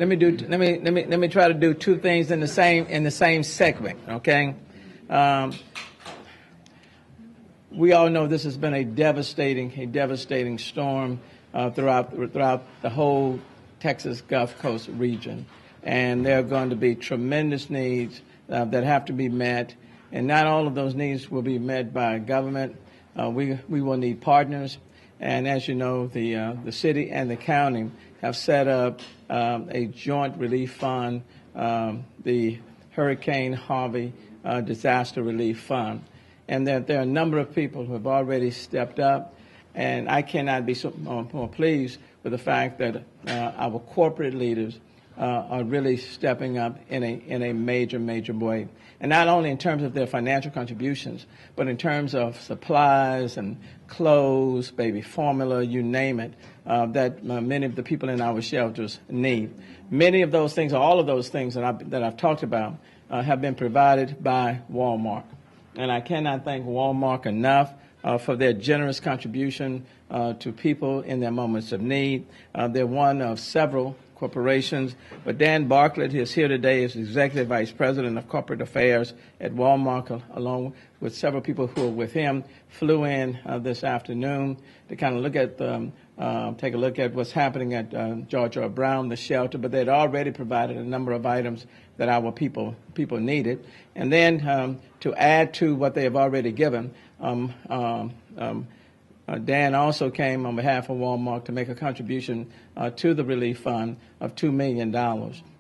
let me try to do two things in the same segment. Okay. We all know this has been a devastating storm throughout the whole Texas Gulf Coast region, and there are going to be tremendous needs that have to be met, and not all of those needs will be met by government. We will need partners, and as you know, the city and the county have set up a joint relief fund, the Hurricane Harvey Disaster Relief Fund. And that there are a number of people who have already stepped up, and I cannot be more pleased with the fact that our corporate leaders are really stepping up in a major way. And not only in terms of their financial contributions, but in terms of supplies and clothes, baby formula, you name it, that many of the people in our shelters need. Many of those things, or all of those things that I've talked about, have been provided by Walmart. And I cannot thank Walmart enough for their generous contribution to people in their moments of need. They're one of several corporations, but Dan Bartlett is here today as Executive Vice President of Corporate Affairs at Walmart, along with several people who are with him, flew in this afternoon to kind of look at take a look at what's happening at George R. Brown, the shelter, but they'd already provided a number of items that our people needed. And then to add to what they have already given, Dan also came on behalf of Walmart to make a contribution to the relief fund of $2 million.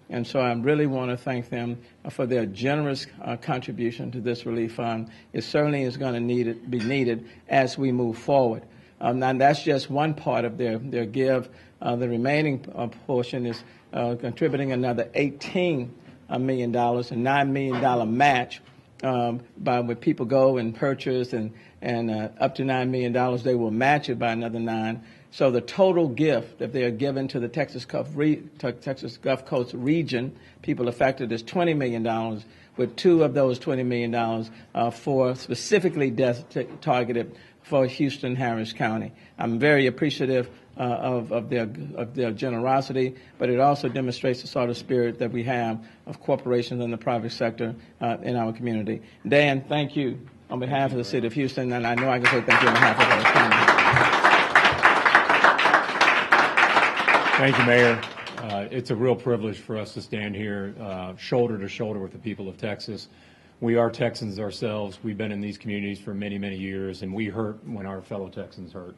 And so I really want to thank them for their generous contribution to this relief fund. It certainly is going to be needed as we move forward. Now, that's just one part of their give. The remaining portion is contributing another $18 million, a $9 million match when people go and purchase, and up to $9 million, they will match it by another $9 million. So the total gift that they are given to the Texas Gulf Coast region, people affected, is $20 million, with two of those $20 million for specifically targeted for Houston Harris County. I'm very appreciative of their generosity, but it also demonstrates the sort of spirit that we have of corporations in the private sector in our community. Dan, thank you on behalf of the city of Houston, and I know I can say thank you on behalf of our county. Thank you, Mayor. It's a real privilege for us to stand here shoulder to shoulder with the people of Texas. We are Texans ourselves. We've been in these communities for many, many years, and we hurt when our fellow Texans hurt.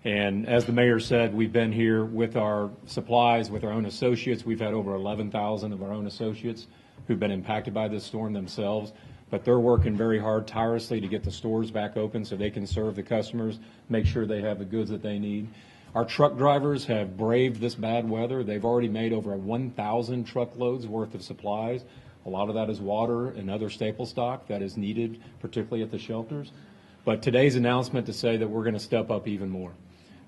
And as the mayor said, we've been here with our supplies, with our own associates. We've had over 11,000 of our own associates who've been impacted by this storm themselves, but they're working very hard, tirelessly, to get the stores back open so they can serve the customers, make sure they have the goods that they need. Our truck drivers have braved this bad weather. They've already made over 1,000 truckloads worth of supplies. A lot of that is water and other staple stock that is needed, particularly at the shelters. But today's announcement to say that we're going to step up even more.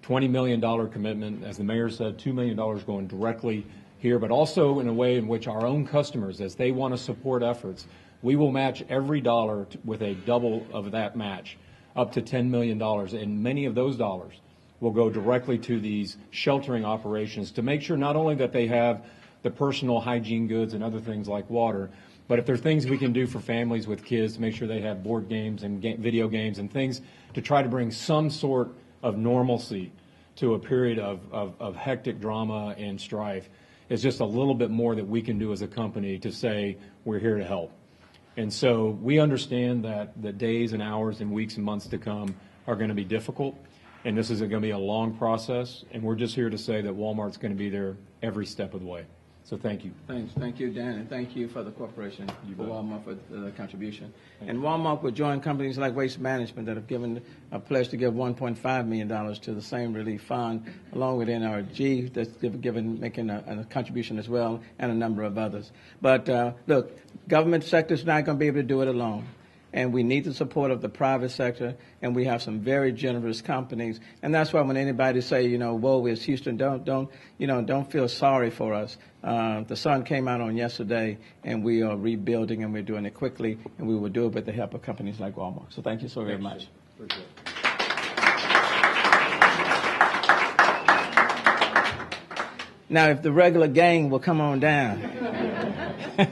$20 million commitment, as the mayor said, $2 million going directly here, but also in a way in which our own customers, as they want to support efforts, we will match every dollar with a double of that match, up to $10 million. And many of those dollars will go directly to these sheltering operations to make sure not only that they have the personal hygiene goods and other things like water, but if there are things we can do for families with kids to make sure they have board games and video games and things to try to bring some sort of normalcy to a period of hectic drama and strife, is just a little bit more that we can do as a company to say we're here to help. And so we understand that the days and hours and weeks and months to come are going to be difficult, and this is going to be a long process, and we're just here to say that Walmart's going to be there every step of the way. So thank you. Thanks. Thank you, Dan, and thank you for the corporation, for Walmart, for the contribution. And Walmart will join companies like Waste Management that have given a pledge to give $1.5 million to the same relief fund, along with NRG that's making a contribution as well, and a number of others. But look, government sector is not going to be able to do it alone. And we need the support of the private sector, and we have some very generous companies. And that's why when anybody say, woe is Houston, don't feel sorry for us. The sun came out on yesterday, and we are rebuilding, and we're doing it quickly, and we will do it with the help of companies like Walmart. So thank you so very much. Now, if the regular gang will come on down. I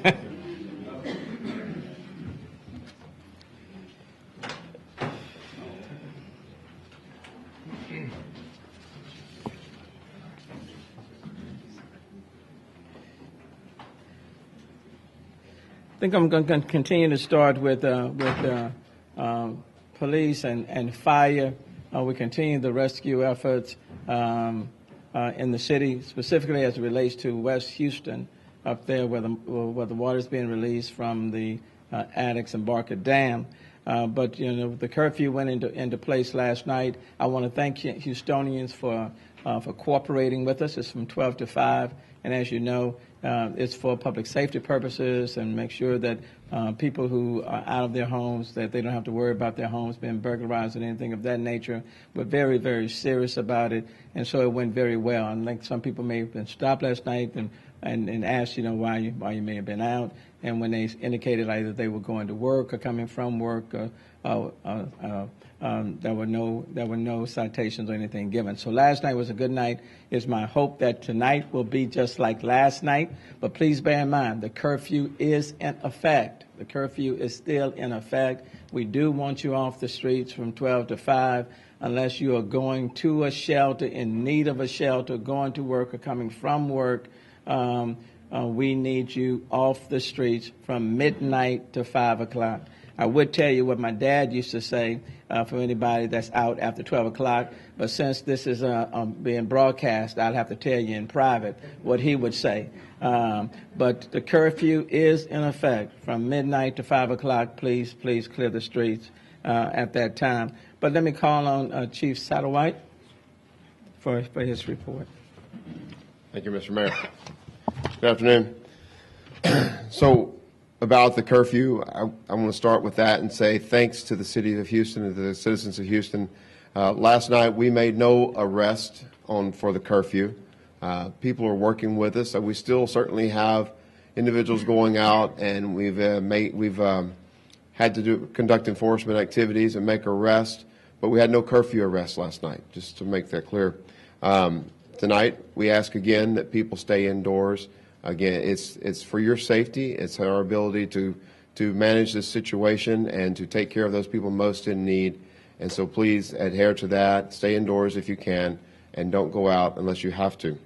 think I'm going to continue to start with police and fire. We continue the rescue efforts in the city, specifically as it relates to West Houston, up there where the water is being released from the Addicks and Barker Dam. But the curfew went into place last night. I want to thank Houstonians for cooperating with us. It's from 12 to 5, and as you know, it's for public safety purposes and make sure that people who are out of their homes, that they don't have to worry about their homes being burglarized or anything of that nature. We're very, very serious about it, and so it went very well. And like some people may have been stopped last night and asked, why you may have been out, and when they indicated either they were going to work or coming from work, there were no citations or anything given. So last night was a good night. It's my hope that tonight will be just like last night. But please bear in mind, the curfew is in effect. The curfew is still in effect. We do want you off the streets from 12 to 5 unless you are going to a shelter, in need of a shelter, going to work or coming from work. We need you off the streets from midnight to 5 o'clock. I would tell you what my dad used to say for anybody that's out after 12 o'clock, but since this is being broadcast, I'll have to tell you in private what he would say. But the curfew is in effect from midnight to 5 o'clock. Please clear the streets at that time. But let me call on Chief Satterwhite for his report. Thank you, Mr. Mayor. Good afternoon. So, about the curfew, I want to start with that and say thanks to the city of Houston and to the citizens of Houston. Last night we made no arrest for the curfew. People are working with us. We still certainly have individuals going out, and we've had to conduct enforcement activities and make arrests, but we had no curfew arrests last night. Just to make that clear. Tonight we ask again that people stay indoors. Again, it's for your safety. It's our ability to manage this situation and to take care of those people most in need. And so please adhere to that. Stay indoors if you can, and don't go out unless you have to.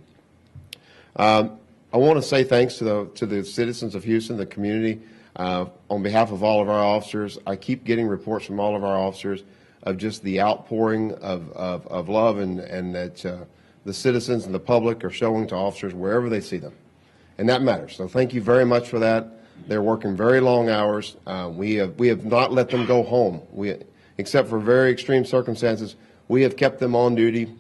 I want to say thanks to the citizens of Houston, the community. On behalf of all of our officers, I keep getting reports from all of our officers of just the outpouring of love and that the citizens and the public are showing to officers wherever they see them. And that matters. So thank you very much for that. They're working very long hours. We have not let them go home. Except for very extreme circumstances, we have kept them on duty.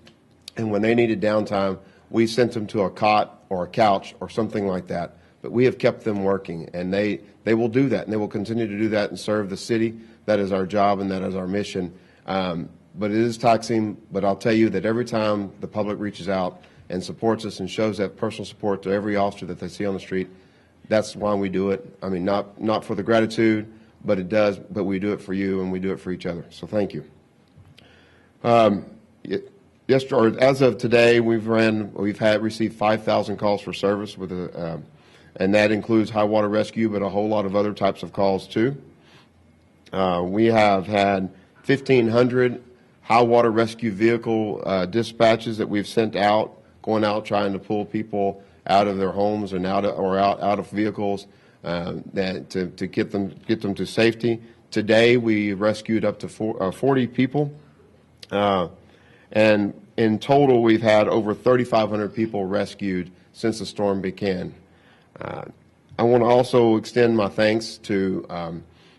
And when they needed downtime, we sent them to a cot or a couch or something like that. But we have kept them working, and they will do that, and they will continue to do that and serve the city. That is our job, and that is our mission. But it is taxing. But I'll tell you that every time the public reaches out and supports us and shows that personal support to every officer that they see on the street, that's why we do it. I mean, not for the gratitude, but it does. But we do it for you, and we do it for each other. So thank you. As of today, we've received 5,000 calls for service and that includes high water rescue, but a whole lot of other types of calls too. We have had 1,500 high water rescue vehicle dispatches that we've sent out, going out trying to pull people out of their homes and out of vehicles to get them to safety. Today we rescued up to 40 people, and in total we've had over 3,500 people rescued since the storm began. I want to also extend my thanks to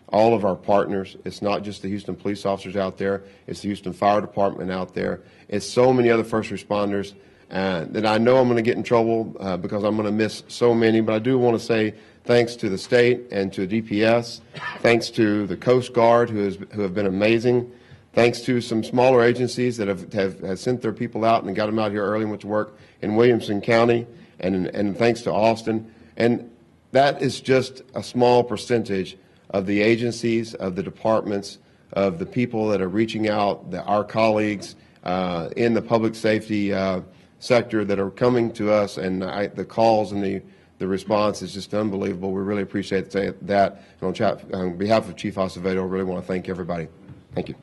all of our partners. It's not just the Houston police officers out there. It's the Houston Fire Department out there. It's so many other first responders that I know I'm going to get in trouble because I'm going to miss so many. But I do want to say thanks to the state and to DPS. Thanks to the Coast Guard who have been amazing. Thanks to some smaller agencies that have sent their people out and got them out here early and went to work in Williamson County. And thanks to Austin. And that is just a small percentage of the agencies, of the departments, of the people that are reaching out, our colleagues in the public safety sector that are coming to us, and the calls and the response is just unbelievable. We really appreciate that. And on behalf of Chief Acevedo, I really want to thank everybody. Thank you.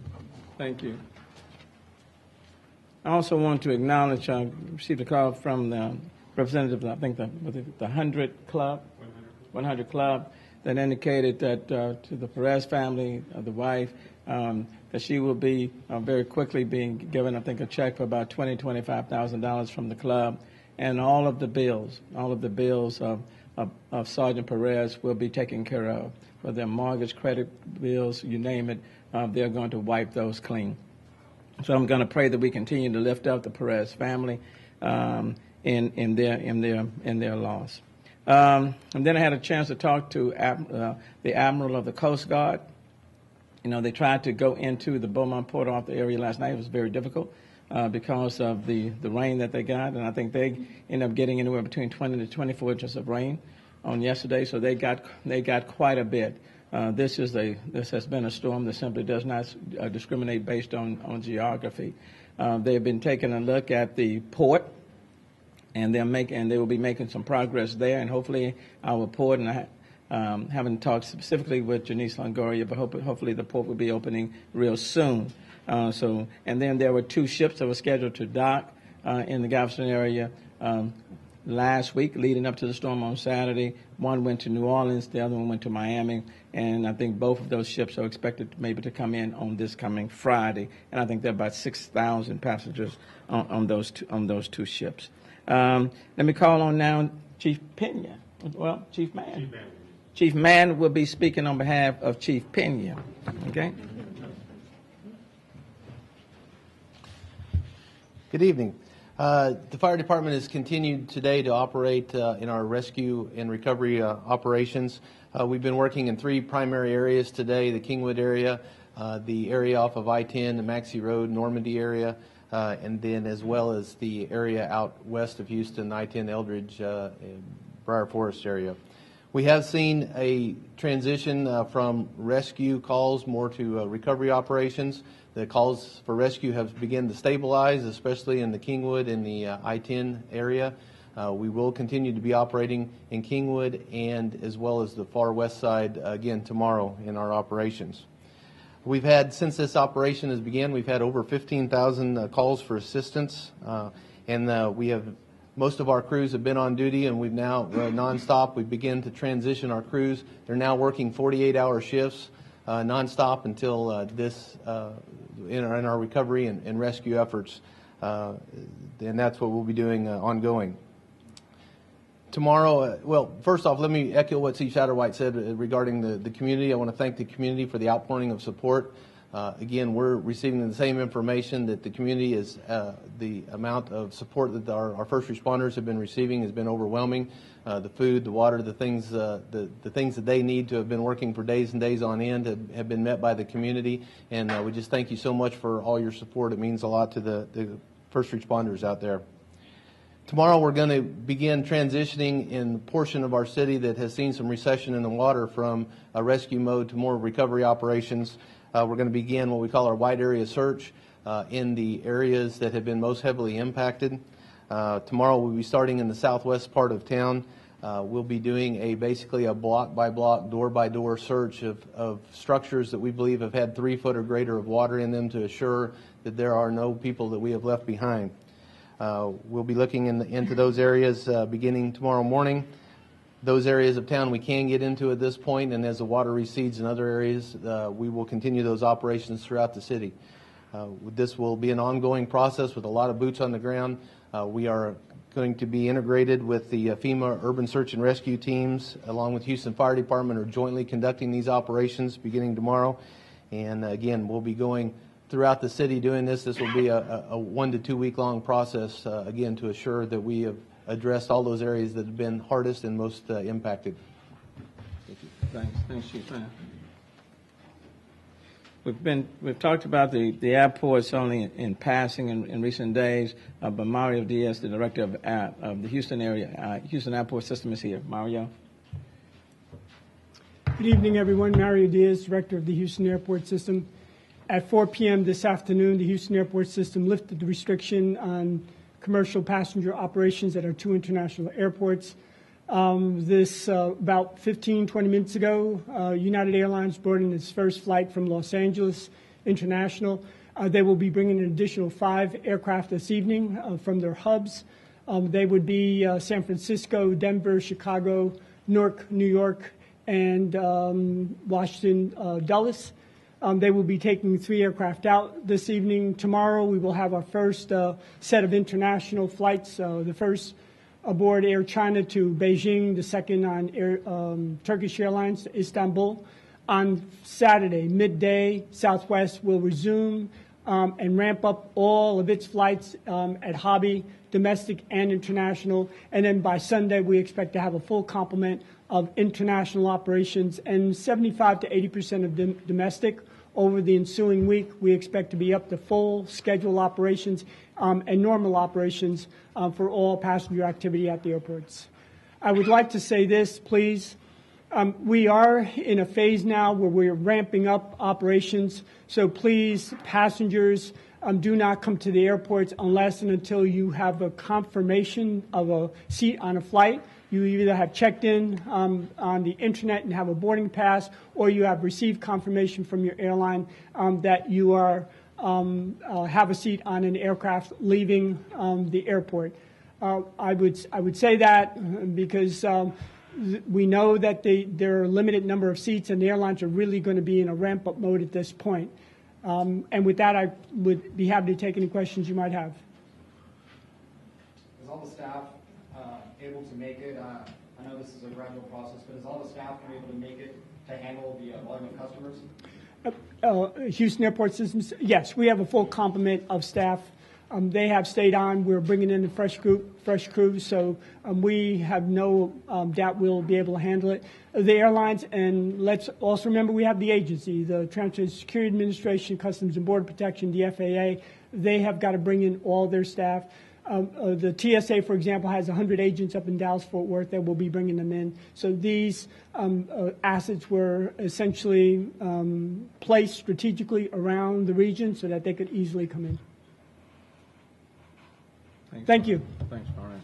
Thank you. I also want to acknowledge, I received a call from the representative, I think the 100 Club, 100 Club, that indicated that to the Perez family, the wife, that she will be very quickly being given, I think, a check for about $25,000 from the club, and all of the bills of Sergeant Perez will be taken care of. For their mortgage, credit bills, you name it, they're going to wipe those clean. So I'm going to pray that we continue to lift up the Perez family in their loss. And then I had a chance to talk to the Admiral of the Coast Guard. You know, they tried to go into the Beaumont Port Arthur area last night. It was very difficult because of the rain that they got, and I think they ended up getting anywhere between 20 to 24 inches of rain on yesterday. So they got quite a bit. This has been a storm that simply does not discriminate based on geography. They've been taking a look at the port, and they will be making some progress there, and hopefully our port, and I haven't talked specifically with Janice Longoria, but hopefully the port will be opening real soon. And then there were 2 ships that were scheduled to dock in the Galveston area last week, leading up to the storm on Saturday. One went to New Orleans, the other one went to Miami, and I think both of those ships are expected maybe to come in on this coming Friday. And I think there are about 6,000 passengers on those 2 ships. Let me call on now Chief Pena. Well, Chief Mann. Chief Mann will be speaking on behalf of Chief Pena. Okay. Good evening. The fire department has continued today to operate in our rescue and recovery operations. We've been working in 3 primary areas today: the Kingwood area, the area off of I-10, the Maxey Road, Normandy area, and then as well as the area out west of Houston, I-10 Eldridge, Briar Forest area. We have seen a transition from rescue calls more to recovery operations. The calls for rescue have begun to stabilize, especially in the Kingwood and the I-10 area. We will continue to be operating in Kingwood and as well as the far west side again tomorrow in our operations. We've had, since this operation has begun, we've had over 15,000 calls for assistance, and we have, most of our crews have been on duty, and we've now nonstop. We've begun to transition our crews. They're now working 48-hour shifts nonstop until in our recovery and rescue efforts, and that's what we'll be doing ongoing. Tomorrow, well, first off, let me echo what Chief Satterwhite said regarding the community. I want to thank the community for the outpouring of support. Again, we're receiving the same information that the community is, the amount of support that our first responders have been receiving has been overwhelming. The food, the water, the things that they need to have been working for days and days on end have been met by the community. And we just thank you so much for all your support. It means a lot to the first responders out there. Tomorrow we're going to begin transitioning in the portion of our city that has seen some recession in the water from a rescue mode to more recovery operations. We're going to begin what we call our wide area search in the areas that have been most heavily impacted. Tomorrow we'll be starting in the southwest part of town. We'll be doing basically a block by block, door by door search of structures that we believe have had 3 foot or greater of water in them to assure that there are no people that we have left behind. We'll be looking into those areas beginning tomorrow morning. Those areas of town we can get into at this point, and as the water recedes in other areas, we will continue those operations throughout the city. This will be an ongoing process with a lot of boots on the ground. We are going to be integrated with the FEMA Urban Search and Rescue teams, along with Houston Fire Department, are jointly conducting these operations beginning tomorrow. And again, we'll be going throughout the city doing this. This will be a 1 to 2 week long process, again, to assure that we have addressed all those areas that have been hardest and most impacted. Thank you. Thanks, Chief. We've talked about the airports only in passing in recent days, but Mario Diaz, the director of the Houston area, Houston Airport System, is here. Mario. Good evening, everyone. Mario Diaz, director of the Houston Airport System. At 4 p.m. this afternoon, the Houston Airport System lifted the restriction on commercial passenger operations at our 2 international airports. About 15, 20 minutes ago, United Airlines brought in its first flight from Los Angeles International. They will be bringing an additional 5 aircraft this evening from their hubs. They would be San Francisco, Denver, Chicago, Newark, New York, and Washington Dulles. They will be taking 3 aircraft out this evening. Tomorrow we will have our first set of international flights, the first aboard Air China to Beijing, the second on Turkish Airlines to Istanbul. On Saturday, midday, Southwest will resume and ramp up all of its flights at Hobby, domestic and international. And then by Sunday, we expect to have a full complement of international operations and 75 to 80% of domestic. Over the ensuing week, we expect to be up to full schedule operations and normal operations for all passenger activity at the airports. I would like to say this, please. We are in a phase now where we're ramping up operations, so please, passengers, do not come to the airports unless and until you have a confirmation of a seat on a flight. You either have checked in on the internet and have a boarding pass, or you have received confirmation from your airline that you are have a seat on an aircraft leaving the airport. I would say that because we know that there are a limited number of seats, and the airlines are really going to be in a ramp-up mode at this point. And with that, I would be happy to take any questions you might have. Is all the staff able to make it? I know this is a gradual process, but is all the staff going to be able to make it to handle the volume of customers? Houston Airport Systems, yes, we have a full complement of staff. They have stayed on. We're bringing in a fresh crew, so we have no doubt we'll be able to handle it. The airlines, and let's also remember we have the agency, the Transportation Security Administration, Customs and Border Protection, the FAA. They have got to bring in all their staff. The TSA, for example, has 100 agents up in Dallas-Fort Worth that will be bringing them in. So these assets were essentially placed strategically around the region so that they could easily come in. Thank you. Thanks, Brian.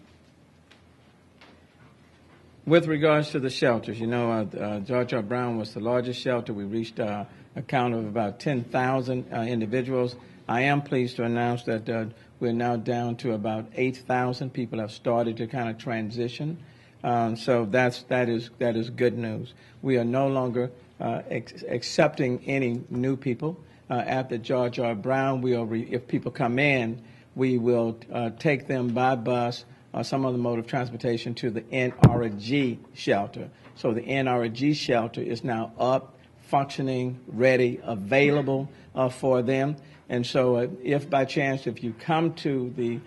With regards to the shelters, you know, George R. Brown was the largest shelter. We reached a count of about 10,000 individuals. I am pleased to announce that we're now down to about 8,000 people have started to kind of transition. So that is good news. We are no longer accepting any new people. At the George R. Brown, if people come in, we will take them by bus or some other mode of transportation to the NRG shelter. So the NRG shelter is now up, functioning, ready, available for them. And so if by chance, if you come to the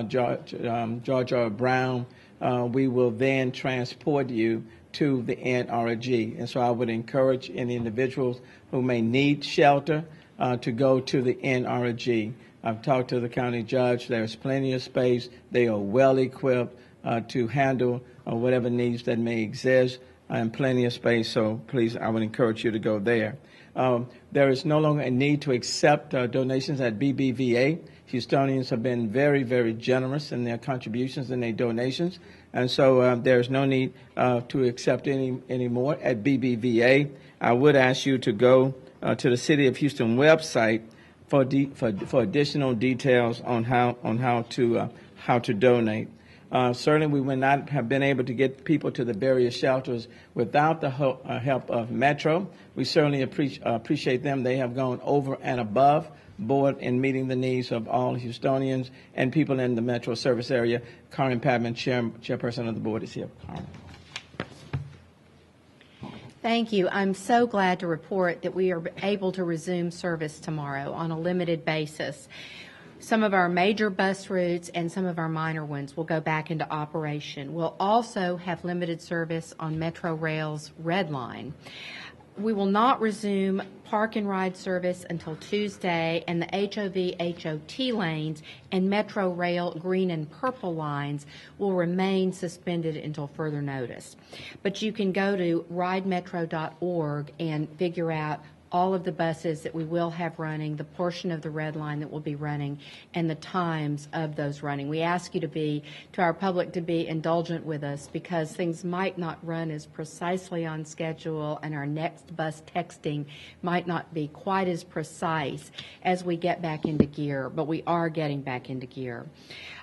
George R. Brown, we will then transport you to the NRG. And so I would encourage any individuals who may need shelter to go to the NRG. I've talked to the county judge. There's plenty of space. They are well equipped to handle whatever needs that may exist, and plenty of space. So please, I would encourage you to go there. There is no longer a need to accept donations at BBVA. Houstonians have been very, very generous in their contributions and their donations. And so there's no need to accept any more at BBVA. I would ask you to go to the City of Houston website for additional details on how to donate. Certainly, we would not have been able to get people to the various shelters without the help of Metro. We certainly appreciate them. They have gone over and above board in meeting the needs of all Houstonians and people in the Metro service area. Karen Padman, chairperson of the board, is here. Karen. Thank you. I'm so glad to report that we are able to resume service tomorrow on a limited basis. Some of our major bus routes and some of our minor ones will go back into operation. We'll also have limited service on Metro Rail's Red Line. We will not resume park and ride service until Tuesday, and the HOV-HOT lanes and Metro Rail green and purple lines will remain suspended until further notice. But you can go to ridemetro.org and figure out all of the buses that we will have running, the portion of the red line that will be running, and the times of those running. We ask you to our public to be indulgent with us because things might not run as precisely on schedule and our next bus texting might not be quite as precise as we get back into gear, but we are getting back into gear.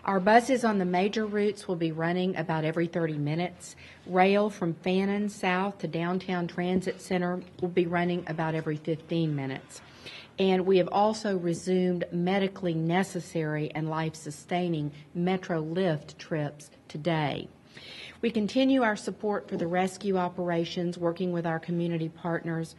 Our buses on the major routes will be running about every 30 minutes. Rail from Fannin south to Downtown Transit Center will be running about every 15 minutes. And we have also resumed medically necessary and life-sustaining Metrolift trips today. We continue our support for the rescue operations, working with our community partners.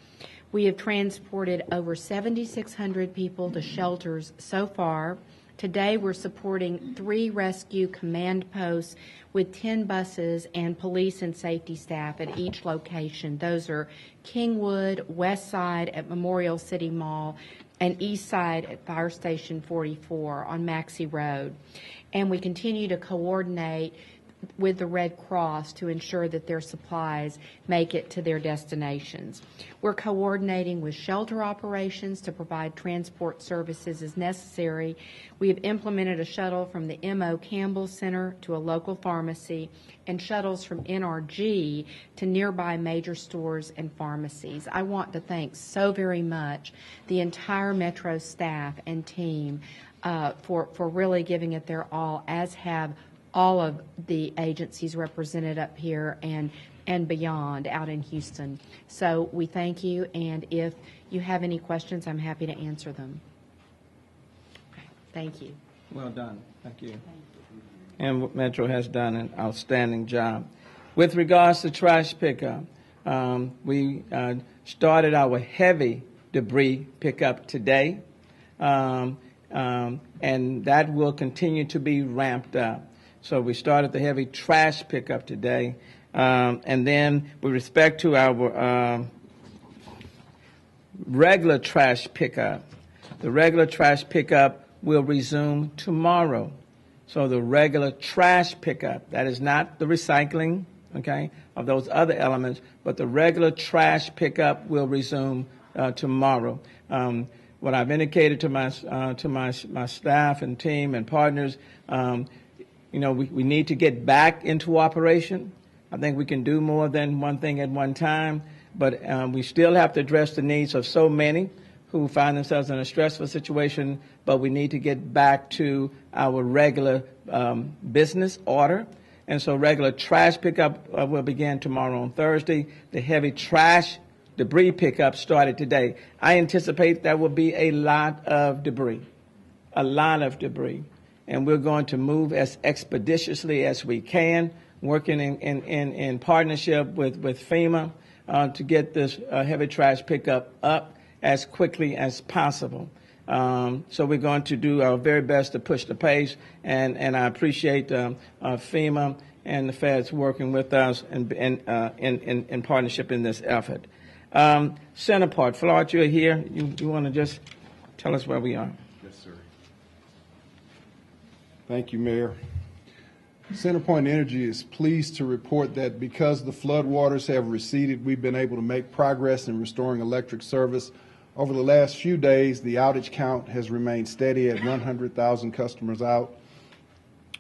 We have transported over 7,600 people to shelters so far. Today, we're supporting 3 rescue command posts with 10 buses and police and safety staff at each location. Those are Kingwood, West Side at Memorial City Mall, and East Side at Fire Station 44 on Maxey Road. And we continue to coordinate with the Red Cross to ensure that their supplies make it to their destinations. We're coordinating with shelter operations to provide transport services as necessary. We have implemented a shuttle from the M.O. Campbell Center to a local pharmacy and shuttles from NRG to nearby major stores and pharmacies. I want to thank so very much the entire Metro staff and team for really giving it their all, as have all of the agencies represented up here and beyond out in Houston. So we thank you, and if you have any questions, I'm happy to answer them. Okay. Thank you. Well done. Thank you. And Metro has done an outstanding job. With regards to trash pickup, we started our heavy debris pickup today, and that will continue to be ramped up. So we started the heavy trash pickup today. And then with respect to our regular trash pickup, the regular trash pickup will resume tomorrow. So the regular trash pickup, that is not the recycling, okay, of those other elements, but the regular trash pickup will resume tomorrow. What I've indicated to my staff and team and partners, we need to get back into operation. I think we can do more than one thing at one time, but we still have to address the needs of so many who find themselves in a stressful situation, but we need to get back to our regular business order. And so regular trash pickup will begin tomorrow on Thursday. The heavy trash debris pickup started today. I anticipate there will be a lot of debris. And we're going to move as expeditiously as we can, working in partnership with FEMA to get this heavy trash pickup up as quickly as possible. So we're going to do our very best to push the pace, and I appreciate FEMA and the feds working with us in partnership in this effort. Centerport, Floyd, you're here. You want to just tell us where we are? Yes, sir. Thank you, Mayor. CenterPoint Energy is pleased to report that because the floodwaters have receded, we've been able to make progress in restoring electric service. Over the last few days, the outage count has remained steady at 100,000 customers out,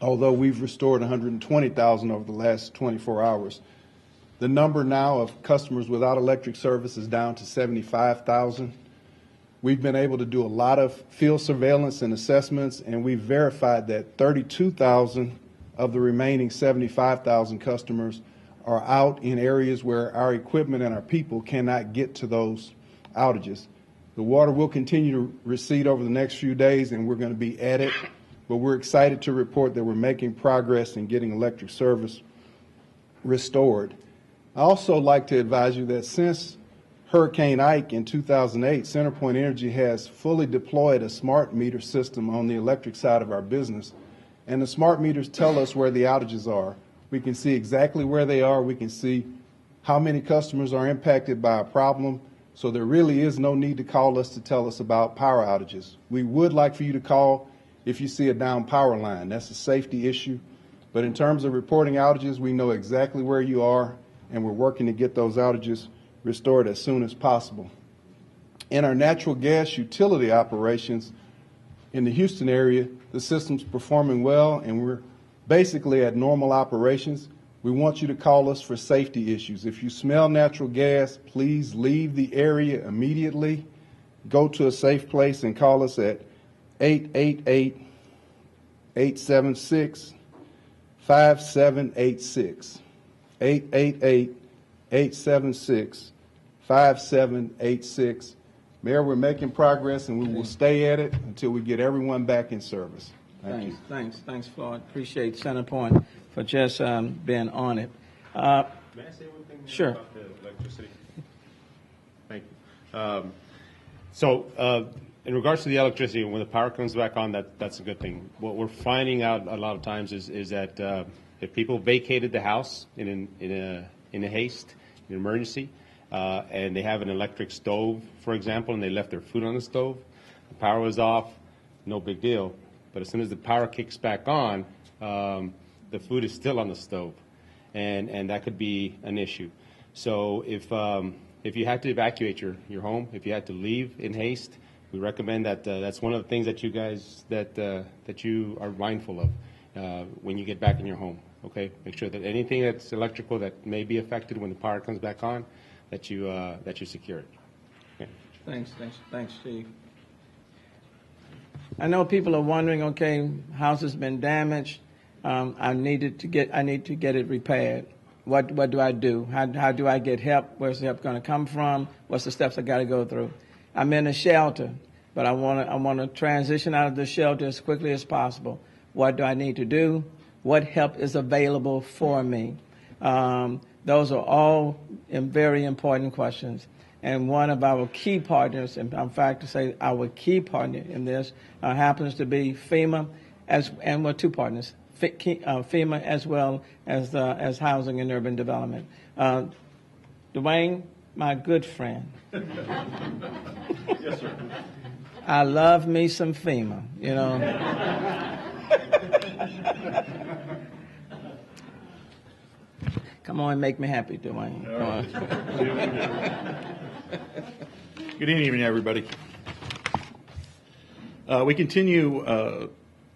although we've restored 120,000 over the last 24 hours. The number now of customers without electric service is down to 75,000. We've been able to do a lot of field surveillance and assessments, and we've verified that 32,000 of the remaining 75,000 customers are out in areas where our equipment and our people cannot get to those outages. The water will continue to recede over the next few days, and we're going to be at it, but we're excited to report that we're making progress in getting electric service restored. I also like to advise you that since Hurricane Ike in 2008, CenterPoint Energy has fully deployed a smart meter system on the electric side of our business, and the smart meters tell us where the outages are. We can see exactly where they are. We can see how many customers are impacted by a problem, so there really is no need to call us to tell us about power outages. We would like for you to call if you see a down power line. That's a safety issue, but in terms of reporting outages, we know exactly where you are, and we're working to get those outages restored as soon as possible. In our natural gas utility operations in the Houston area, the system's performing well, and we're basically at normal operations. We want you to call us for safety issues. If you smell natural gas, please leave the area immediately. Go to a safe place and call us at 888-876-5786. 888-876-5786. Mayor, we're making progress, and we will stay at it until we get everyone back in service. Thank you. Thanks, Floyd. Appreciate CenterPoint for just being on it. May I say one thing Sure. about the electricity? Thank you. So in regards to the electricity, when the power comes back on, that's a good thing. What we're finding out a lot of times is that if people vacated the house in a haste, in an emergency, and they have an electric stove, for example, and they left their food on the stove, the power was off, no big deal. But as soon as the power kicks back on, the food is still on the stove, and that could be an issue. So if you had to evacuate your home, if you had to leave in haste, we recommend that that's one of the things that you guys that you are mindful of when you get back in your home. Okay, make sure that anything that's electrical that may be affected when the power comes back on, that you secure it. Okay. Thanks, Chief. I know people are wondering, okay, house has been damaged. I need to get it repaired. What do I do? How do I get help? Where's the help going to come from? What's the steps I got to go through? I'm in a shelter, but I want to transition out of the shelter as quickly as possible. What do I need to do? What help is available for me? Those are all very important questions. And one of our key partners, in fact, to say our key partner in this happens to be FEMA, and we're two partners, FEMA as well as Housing and Urban Development. Dwayne, my good friend. Yes, sir. I love me some FEMA, you know. Come on, make me happy, Dwayne. Come on. Good evening, everybody. We continue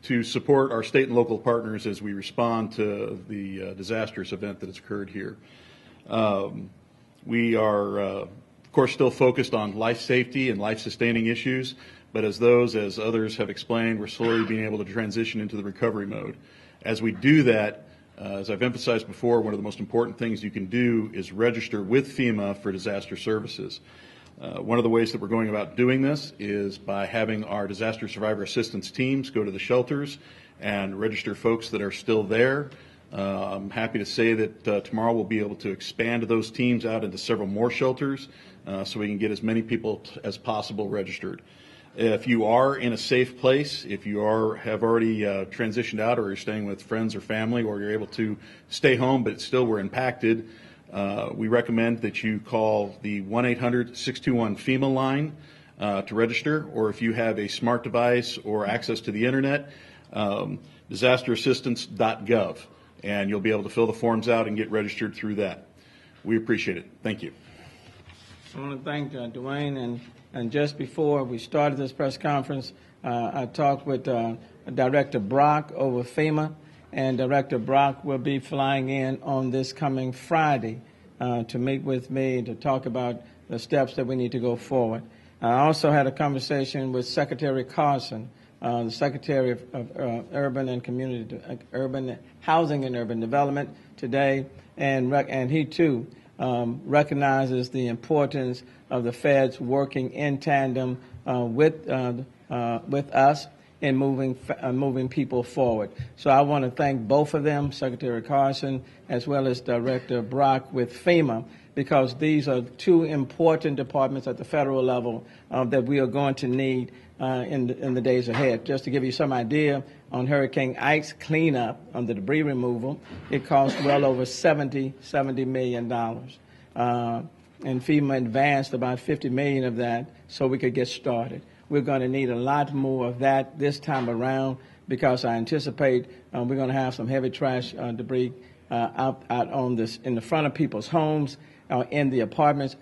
to support our state and local partners as we respond to the disastrous event that has occurred here. We are, of course, still focused on life safety and life-sustaining issues, but as others have explained, we're slowly being able to transition into the recovery mode. As we do that, as I've emphasized before, one of the most important things you can do is register with FEMA for disaster services. One of the ways that we're going about doing this is by having our disaster survivor assistance teams go to the shelters and register folks that are still there. I'm happy to say that tomorrow we'll be able to expand those teams out into several more shelters so we can get as many people as possible registered. If you are in a safe place, if you have already transitioned out, or you're staying with friends or family, or you're able to stay home but still were impacted, we recommend that you call the 1-800-621-FEMA line to register, or if you have a smart device or access to the internet, disasterassistance.gov, and you'll be able to fill the forms out and get registered through that. We appreciate it. Thank you. I want to thank Dwayne, and just before we started this press conference, I talked with Director Brock over FEMA, and Director Brock will be flying in on this coming Friday to meet with me to talk about the steps that we need to go forward. I also had a conversation with Secretary Carson, the Secretary of Urban Housing and Urban Development today, and he too recognizes the importance of the feds working in tandem with us in moving people forward. So I want to thank both of them, Secretary Carson as well as Director Brock with FEMA, because these are two important departments at the federal level that we are going to need in the days ahead. Just to give you some idea, on Hurricane Ike's cleanup, on the debris removal, it cost well over $70 million. And FEMA advanced about $50 million of that so we could get started. We're going to need a lot more of that this time around, because I anticipate we're going to have some heavy trash debris out on this in the front of people's homes, in the apartments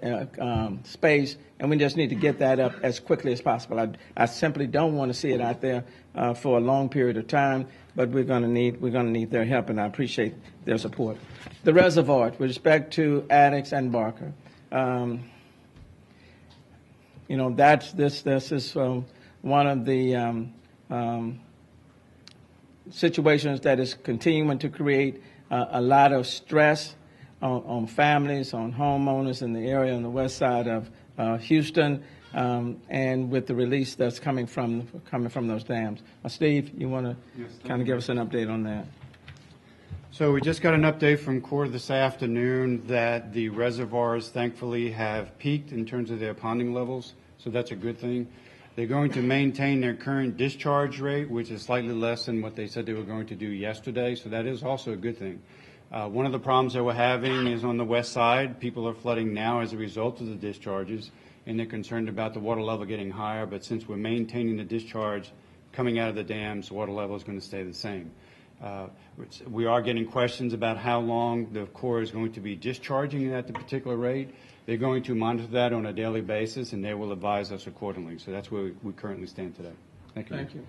space, and we just need to get that up as quickly as possible. I simply don't want to see it out there for a long period of time, but we're going to need their help, and I appreciate their support. The reservoir, with respect to Addicks and Barker, this is one of the situations that is continuing to create a lot of stress on families, on homeowners in the area on the west side of Houston, and with the release that's coming from those dams. Steve, you want to kind of give us an update on that? So we just got an update from Corps this afternoon that the reservoirs thankfully have peaked in terms of their ponding levels, so that's a good thing. They're going to maintain their current discharge rate, which is slightly less than what they said they were going to do yesterday, so that is also a good thing. One of the problems that we're having is on the west side. People are flooding now as a result of the discharges, and they're concerned about the water level getting higher, but since we're maintaining the discharge coming out of the dams, the water level is going to stay the same. We are getting questions about how long the Corps is going to be discharging at the particular rate. They're going to monitor that on a daily basis, and they will advise us accordingly. So that's where we currently stand today. Thank you. Thank you.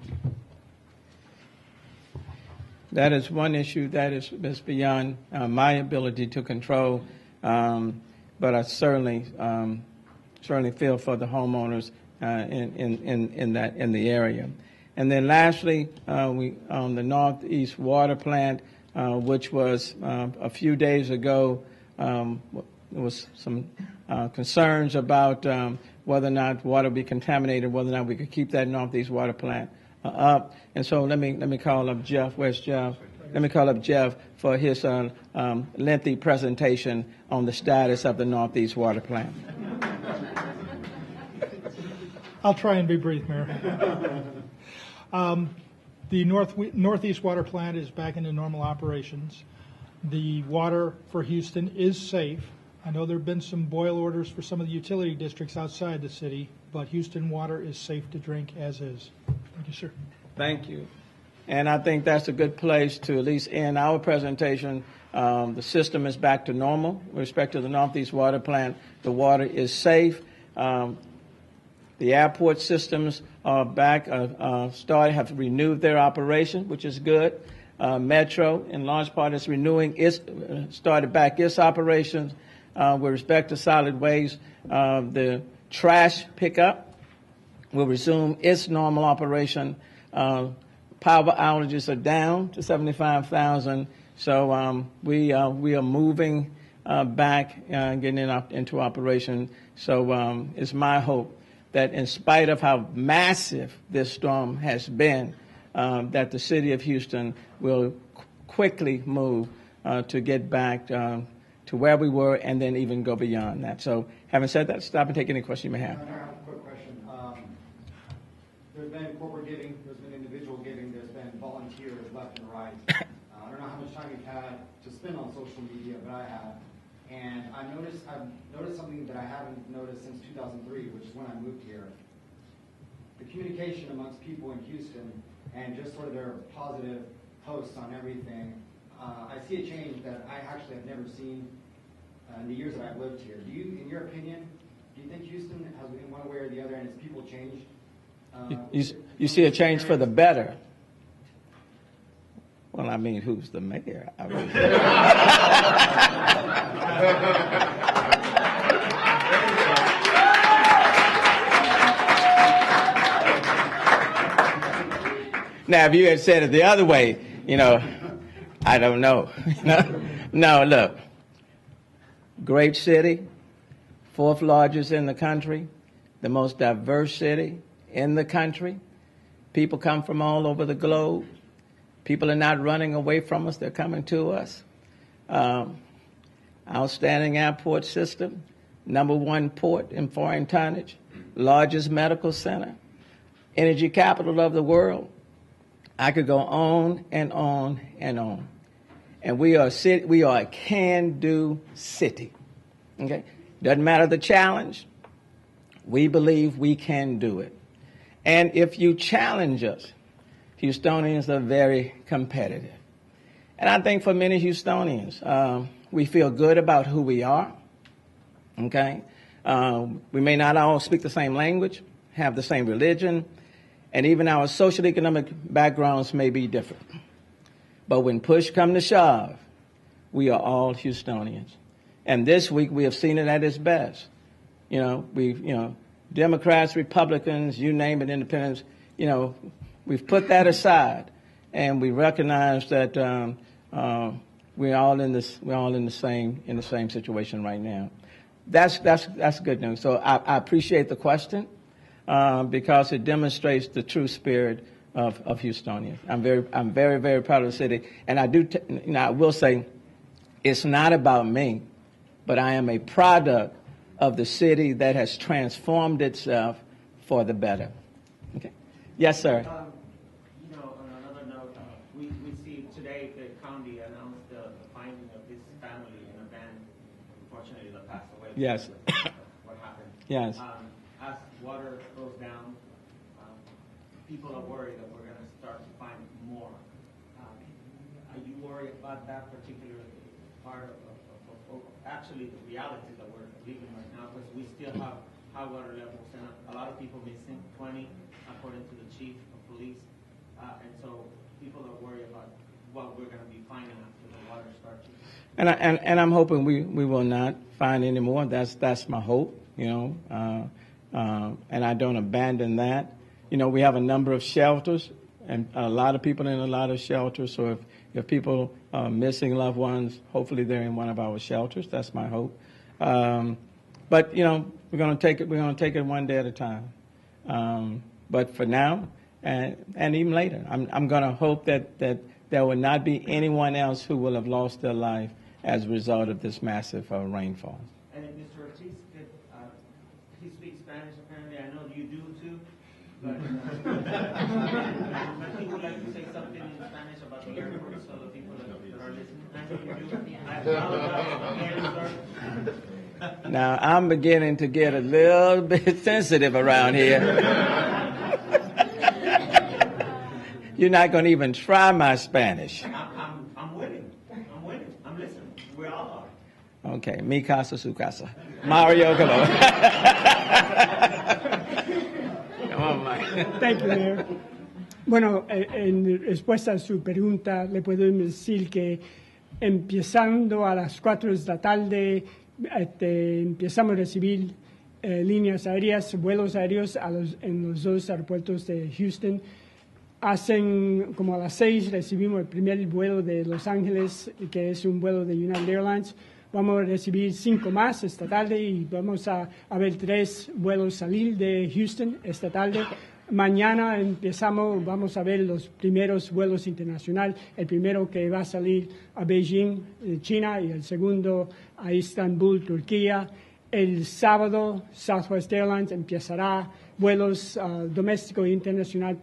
That is one issue that is beyond my ability to control, but I certainly feel for the homeowners in the area. And then lastly, we on the Northeast Water Plant, which was a few days ago, there was some concerns about whether or not water would be contaminated, whether or not we could keep that Northeast Water Plant up. And so let me call up Jeff. Where's Jeff? Let me call up Jeff for his lengthy presentation on the status of the Northeast Water Plant. I'll try and be brief, Mayor. The Northeast Water Plant is back into normal operations. The water for Houston is safe. I know there have been some boil orders for some of the utility districts outside the city, but Houston water is safe to drink as is. Thank you, sir. Thank you. And I think that's a good place to at least end our presentation. The system is back to normal with respect to the Northeast Water Plant. The water is safe. The airport systems are back, have renewed their operation, which is good. Metro, in large part, is started back its operations. With respect to solid waste, the trash pickup will resume its normal operation. Power outages are down to 75,000. So we are moving back, getting into operation. So it's my hope that in spite of how massive this storm has been, that the city of Houston will quickly move to get back to where we were and then even go beyond that. So having said that, stop and take any question you may have. I have a quick question. There's been corporate giving, there's been individual giving, there's been volunteers left and right. I don't know how much time you've had to spend on social media, but I have. And I've noticed something that I haven't noticed since 2003, which is when I moved here. The communication amongst people in Houston and just sort of their positive posts on everything. I see a change that I actually have never seen in the years that I've lived here. Do you, in your opinion, do you think Houston has, in one way or the other, and its people changed? You see a change for the better? Well, I mean, who's the mayor? I mean, now, if you had said it the other way, I don't know. No, look, great city, fourth largest in the country, the most diverse city in the country. People come from all over the globe. People are not running away from us. They're coming to us. Outstanding airport system, #1 port in foreign tonnage, largest medical center, energy capital of the world. I could go on and on and on. And we are a can-do city. Okay? Doesn't matter the challenge. We believe we can do it. And if you challenge us, Houstonians are very competitive. And I think for many Houstonians, we feel good about who we are, okay? We may not all speak the same language, have the same religion, and even our social economic backgrounds may be different. But when push comes to shove, we are all Houstonians. And this week we have seen it at its best. Democrats, Republicans, you name it, independents, we've put that aside, and we recognize that we're all in the same situation right now. That's good news. So I appreciate the question because it demonstrates the true spirit of Houstonians. I'm very, very proud of the city, and I will say, it's not about me, but I am a product of the city that has transformed itself for the better. Okay. Yes, sir. On another note, we see today the county announced the finding of this family in a van, unfortunately, that passed away. Yes. What happened? Yes. As water goes down, people are worried that we're going to start to find more. Are you worried about that particular part of actually the reality that we're living right now? Because we still have high water levels and a lot of people missing, 20 according to the chief of police. And so people are worried about what we're going to be finding after the water starts. And I'm hoping we will not find any more. That's my hope, and I don't abandon that. We have a number of shelters, and a lot of people in a lot of shelters. So if people are missing loved ones, hopefully they're in one of our shelters. That's my hope. But we're going to take it. We're going to take it one day at a time. But for now, and even later, I'm going to hope that there will not be anyone else who will have lost their life as a result of this massive rainfall. And Mr. Ortiz, he speaks Spanish apparently. I know you do too. But he would like to say something in Spanish about the airport so the people that are listening. I know you do. Now, I'm beginning to get a little bit sensitive around here. You're not going to even try my Spanish. I'm winning. I'm listening. We all are. Okay, mi casa, su casa. Mario, come on. Come on, Mike. Thank you, Mayor. Bueno, en respuesta a su pregunta, le puedo decir que empezando a las 4 de la tarde, empezamos a recibir líneas aéreas, vuelos aéreos en los 2 aeropuertos de Houston. Como a las 6 recibimos el primer vuelo de Los Ángeles, que es un vuelo de United Airlines. Vamos a recibir 5 más esta tarde y vamos a ver 3 vuelos salir de Houston esta tarde. Mañana vamos a ver los primeros vuelos internacionales. El primero que va a salir a Beijing, China, y el segundo a Estambul, Turquía. El sábado, Southwest Airlines empezará vuelos domésticos e internacionales,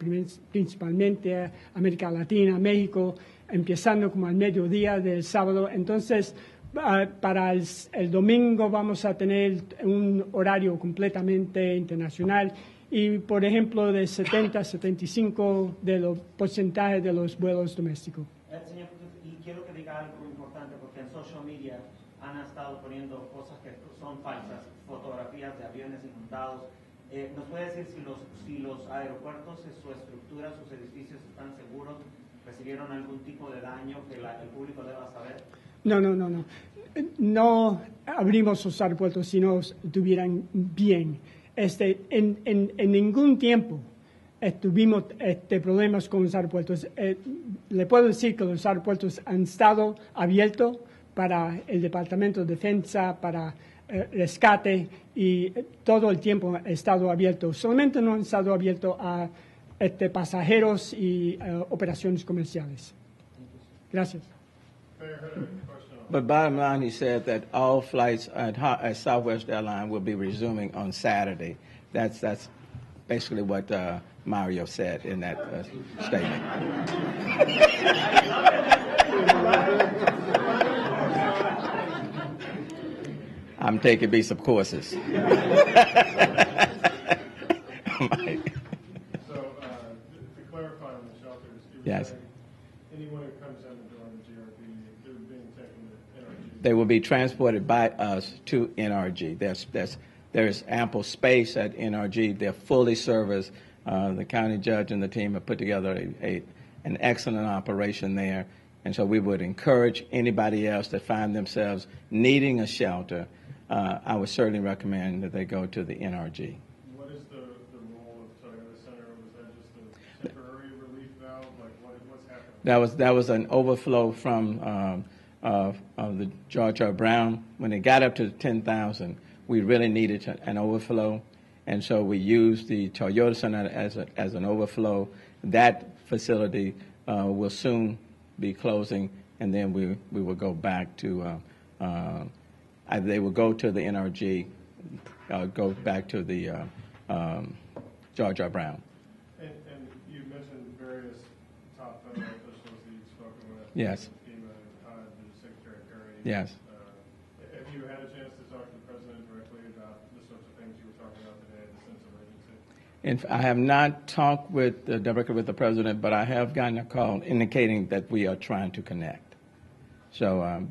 principalmente a América Latina, México, empezando como al mediodía del sábado. Entonces, para el domingo vamos a tener un horario completamente internacional y, por ejemplo, de 70-75% de los porcentajes de los vuelos domésticos. Señor, y quiero que diga algo importante porque en social media han estado poniendo cosas que son falsas, fotografías de aviones inundados. ¿Nos puede decir si los aeropuertos, su estructura, sus edificios están seguros? ¿Recibieron algún tipo de daño que el público deba saber? No. No abrimos los aeropuertos si no estuvieran bien. En ningún tiempo tuvimos problemas con los aeropuertos. Le puedo decir que los aeropuertos han estado abiertos para el Departamento de Defensa, para rescate, y todo el tiempo ha estado abierto. Solamente no han estado abiertos a pasajeros y operaciones comerciales. Gracias. But bottom line, he said that all flights at Southwest Airlines will be resuming on Saturday. That's basically what Mario said in that statement. I'm taking me some courses. So, to clarify on the shelters, Yes. anyone who comes transmitted during the GRP, they're being taken to NRG. They will be transported by us to NRG. There's ample space at NRG. They're fully serviced. The county judge and the team have put together an excellent operation there. And so we would encourage anybody else that find themselves needing a shelter, I would certainly recommend that they go to the NRG. What is the role of Toyota Center? Was that just a temporary relief valve? Like what's happening? That was an overflow from of the George R. Brown. When it got up to 10,000, we really needed an overflow, and so we used the Toyota Center as an overflow. That facility will soon be closing, and then we will go back to they will go to the NRG, go back to the George R. Brown. And you mentioned various top federal officials that you've spoken with. Yes. FEMA, the Secretary Perry. Yes. Have you had a chance to talk to the President directly about the sorts of things you were talking about today, the sense of urgency? I have not talked directly with the President, but I have gotten a call indicating that we are trying to connect. So,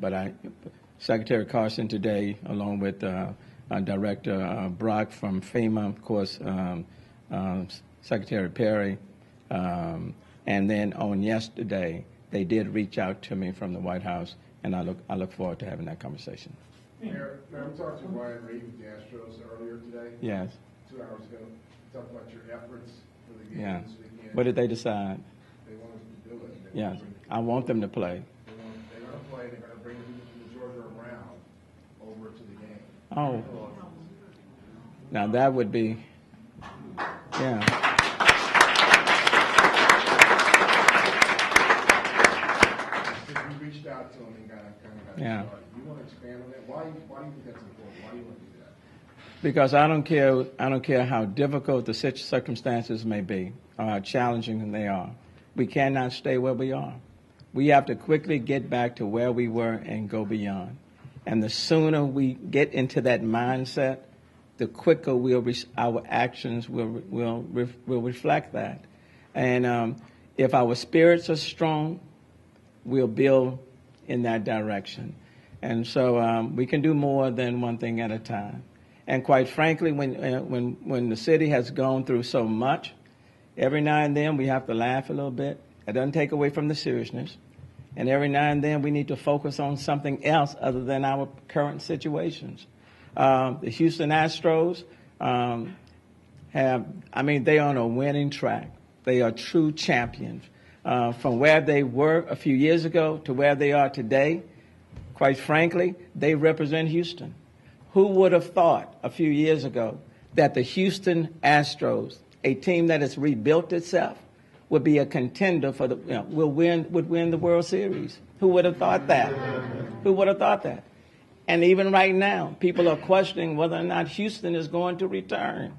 Secretary Carson today, along with Director Brock from FEMA, of course, Secretary Perry, and then on yesterday, they did reach out to me from the White House, and I look forward to having that conversation. Mayor, we talked to Ryan Reed with the Astros earlier today. Yes. 2 hours ago. Talk about your efforts for the game Yeah. this weekend. What did they decide? They want us to do it. Yes. I want them to play. They're going to play. They're going to bring people from the Georgia or Brown over to the game. Oh. Now that would be, yeah. We reached out to them and kind of got Yeah. started. You want to expand on that? Why do you think that's important? Why do you want to do that? Because I don't care how difficult the circumstances may be or how challenging they are. We cannot stay where we are. We have to quickly get back to where we were and go beyond. And the sooner we get into that mindset, the quicker our actions will reflect that. And if our spirits are strong, we'll build in that direction. And so we can do more than one thing at a time. And quite frankly, when the city has gone through so much, every now and then we have to laugh a little bit. It doesn't take away from the seriousness. And every now and then we need to focus on something else other than our current situations. The Houston Astros they're on a winning track. They are true champions. From where they were a few years ago to where they are today, quite frankly, they represent Houston. Who would have thought a few years ago that the Houston Astros, a team that has rebuilt itself, would be a contender for would win the World Series? Who would have thought that? Who would have thought that? And even right now, people are questioning whether or not Houston is going to return.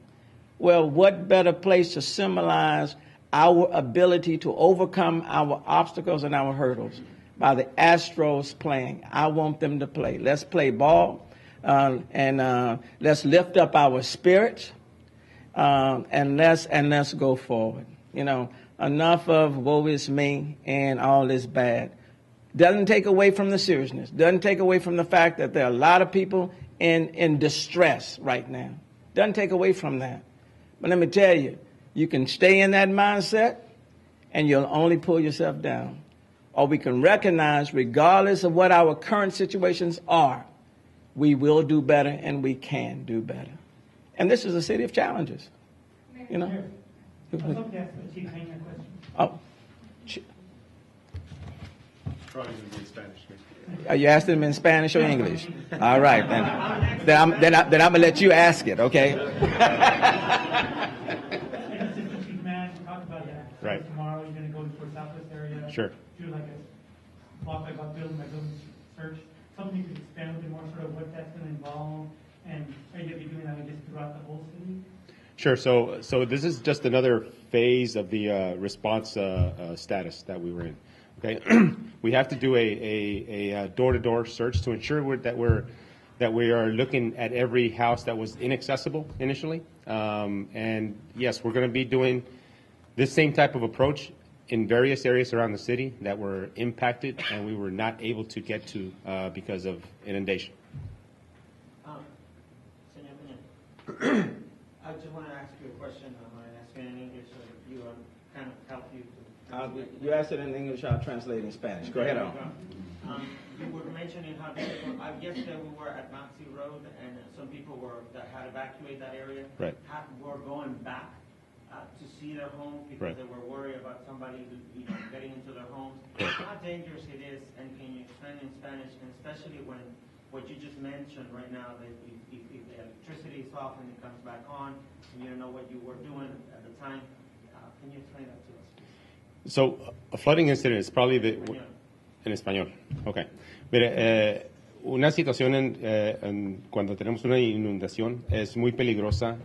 Well, what better place to symbolize our ability to overcome our obstacles and our hurdles by the Astros playing? I want them to play. Let's play ball. And let's lift up our spirits, and let's go forward. Enough of woe is me and all is bad. Doesn't take away from the seriousness. Doesn't take away from the fact that there are a lot of people in distress right now. Doesn't take away from that. But let me tell you, you can stay in that mindset, and you'll only pull yourself down. Or we can recognize, regardless of what our current situations are, we will do better and we can do better. And this is a city of challenges. I'd love to ask the Chief Hayner a question. Oh. Probably going to be in Spanish. Are you asking them in Spanish or English? All right, then I'm going to let you ask it, okay? Right. Tomorrow you're going to go to the Southwest area. Sure. Do like a block by building search. Something you could expand a bit more, sort of what that's going to involve, and are you going to be doing that, I guess, throughout the whole city? Sure. So this is just another phase of the response status that we were in. Okay, we have to do a door-to-door search to ensure that we are looking at every house that was inaccessible initially. And yes, we're going to be doing this same type of approach in various areas around the city that were impacted and we were not able to get to because of inundation. Señor Peña, I just want to ask you a question. I'm going to ask you in English so you kind of help you to. You asked it in English, I'll translate it in Spanish. Go ahead on. You were mentioning how yesterday we were at Maxi Road and some people that had evacuated that area. Right. Were going back to see their homes because they were worried about somebody getting into their homes. How dangerous it is, and can you explain in Spanish, and especially when what you just mentioned right now, that if the electricity is off and it comes back on, and you don't know what you were doing at the time, can you explain that to us? So a flooding incident is probably en español. Okay. Mire, una situación cuando tenemos una inundación es muy peligrosa,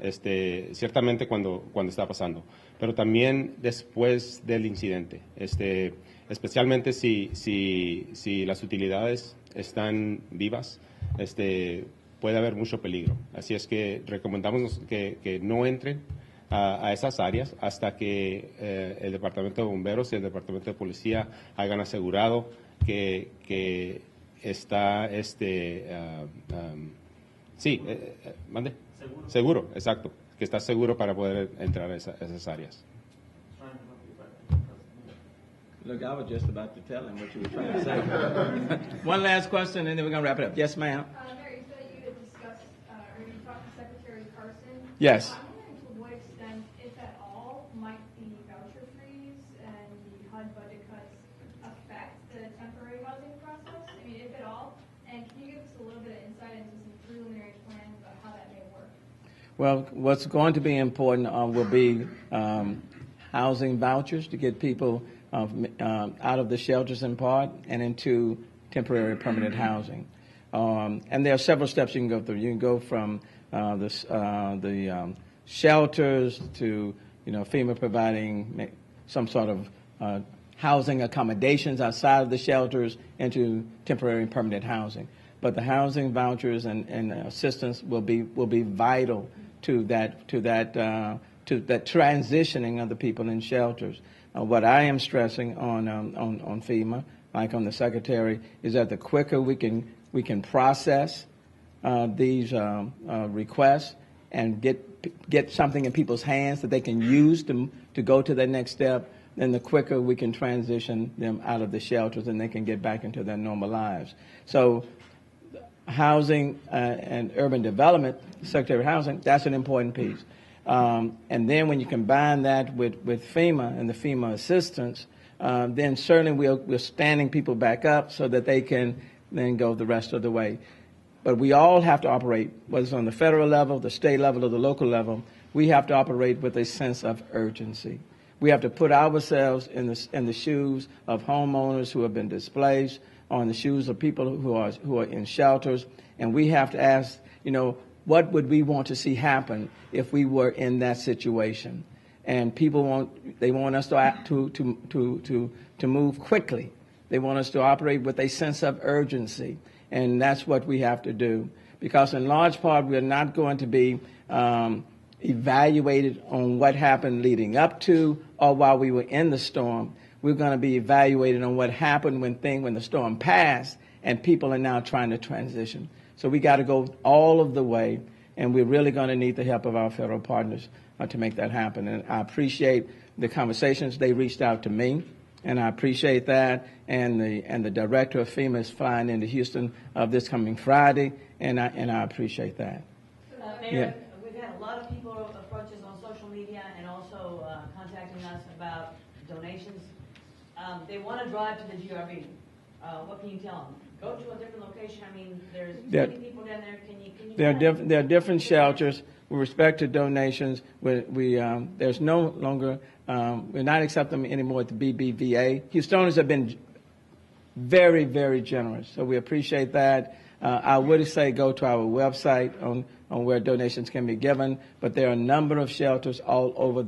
ciertamente cuando está pasando, pero también después del incidente, especialmente si las utilidades están vivas, puede haber mucho peligro. Así es que recomendamos que no entren a esas áreas hasta que el Departamento de Bomberos y el Departamento de Policía hayan asegurado que está mande. Seguro, exacto, que está seguro para poder entrar a esas áreas. Look, I was just about to tell him what you were trying to say. One last question, and then we're going to wrap it up. Yes, ma'am. Mary, you said you had discussed, or you talked to Secretary Carson. Yes. I'm wondering to what extent, if at all, might the voucher freeze and the HUD budget cuts affect the temporary housing process? I mean, if at all, and can you give us a little bit of insight into some preliminary plans about how that may work? Well, what's going to be important will be housing vouchers to get people out of the shelters in part and into temporary permanent housing. And there are several steps you can go through. You can go from the shelters to, FEMA providing some sort of housing accommodations outside of the shelters into temporary and permanent housing. But the housing vouchers and assistance will be vital to that transitioning of the people in shelters. What I am stressing on FEMA, like on the Secretary, is that the quicker we can process these requests and get something in people's hands that they can use to go to that next step, then the quicker we can transition them out of the shelters and they can get back into their normal lives. So housing and urban development, Secretary of Housing, that's an important piece. And then when you combine that with FEMA and the FEMA assistance, then certainly we're standing people back up so that they can then go the rest of the way. But we all have to operate, whether it's on the federal level, the state level, or the local level, we have to operate with a sense of urgency. We have to put ourselves in the shoes of homeowners who have been displaced, or in the shoes of people who are in shelters, and we have to ask, what would we want to see happen if we were in that situation? And people want us to move quickly. They want us to operate with a sense of urgency, and that's what we have to do. Because in large part, we're not going to be evaluated on what happened leading up to or while we were in the storm. We're going to be evaluated on what happened when the storm passed and people are now trying to transition. So we got to go all of the way, and we're really going to need the help of our federal partners to make that happen. And I appreciate the conversations. They reached out to me, and I appreciate that. And the director of FEMA is flying into Houston this coming Friday, and I appreciate that. Mayor, we've had a lot of people approach us on social media and also contacting us about donations. They want to drive to the GRB. What can you tell them? Go to a different location. I mean, there's many people down there. Can you there are different shelters. With respect to donations, there's no longer, we're not accepting them anymore at the BBVA. Houstoners have been very, very generous, so we appreciate that. I would say go to our website on where donations can be given, but there are a number of shelters all over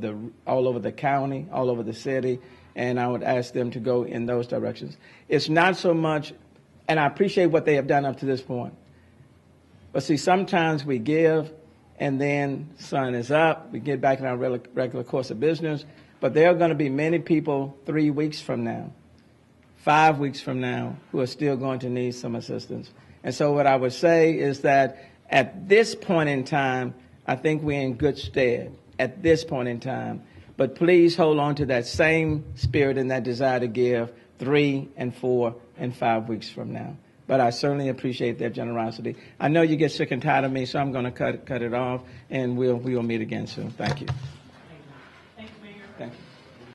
the county, all over the city, and I would ask them to go in those directions. It's not so much, and I appreciate what they have done up to this point, but see, sometimes we give, and then sun is up, we get back in our regular course of business. But there are going to be many people 3 weeks from now, 5 weeks from now, who are still going to need some assistance. And so what I would say is that at this point in time, I think we're in good stead at this point in time. But please hold on to that same spirit and that desire to give 3 and 4 and 5 weeks from now. But I certainly appreciate their generosity. I know you get sick and tired of me, so I'm going to cut it off, and we'll meet again soon. Thank you. Thanks, Mayor. Thank you.